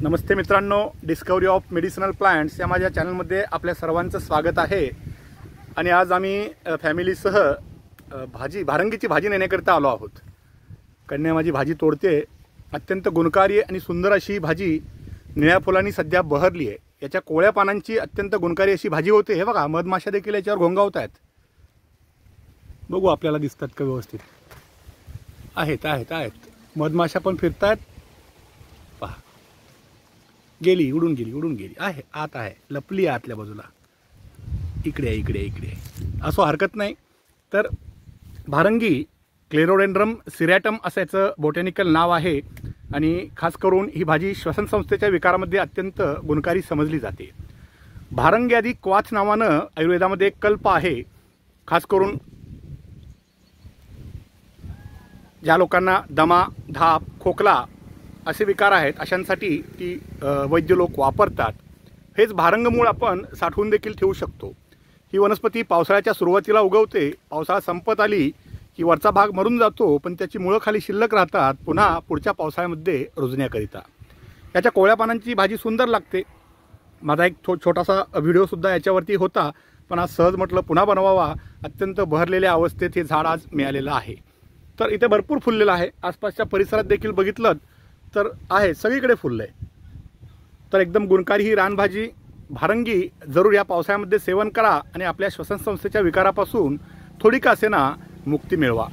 नमस्ते मित्रांनो, discovery of medicinal plants या माझ्या चॅनलमध्ये आपल्या सर्वांचं स्वागत आहे। आणि आज आम्ही फॅमिलीसह भारंगीची भाजी नेण्याकरिता आलो आहोत। कन्या माझी भाजी तोडते। अत्यंत गुणकारी आणि सुंदर अशी भाजी निळ्या फुलांनी सध्या बहरली आहे। याच्या कोळ्या पानांची अत्यंत गुणकारी अशी भाजी होते। हे बघा, मधमाशा देखील याच्यावर घोंगावत आहेत। बघू आपल्याला दिसतात का व्यवस्थित? आहेत मधमाशा पण फिरतात। पहा, गेली, उडून गेली आहे, आत आहे, लपली आहे आतल्या बाजूला। इकडे असो, हरकत नाही। तर भारंगी क्लेरोडेंड्रम सिरॅटम असं याचं बॉटॅनिकल नाव आहे आणि खास करून ही भाजी श्वसन संस्थेच्या विकारामध्ये अत्यंत गुणकारी समजली जाते। भारंगी आदी क्वाथ नावानं आयुर्वेदामध्ये एक कल्प आहे। खास करून ज्या लोकांना दमा, धाप, खोकला असे विकार आहेत अशांसाठी ती वैद्य लोक वापरतात। हेच भारंग मूळ आपण साठवून देखील ठेवू शकतो। ही वनस्पती पावसाळ्याच्या सुरुवातीला उगवते। पावसाळा संपत आली की वरचा भाग मरून जातो, पण त्याची मुळं खाली शिल्लक राहतात पुन्हा पुढच्या पावसाळ्यामध्ये रुजण्याकरिता। याच्या कोवळ्या पानांची भाजी सुंदर लागते। माझा एक छोटासा व्हिडिओसुद्धा याच्यावरती होता, पण आज सहज म्हटलं पुन्हा बनवावा। अत्यंत बहरलेल्या अवस्थेत हे झाड आज मिळालेलं आहे। तर इथे भरपूर फुललेलं आहे। आसपासच्या परिसरात देखील बघितलं तर आहे, सगळीकडे फुललं आहे। तर एकदम गुणकारी ही रानभाजी भारंगी जरूर या पावसाळ्यामध्ये सेवन करा आणि आपल्या श्वसन संस्थेच्या विकारापासून थोडी का असेना मुक्ती मिळवा।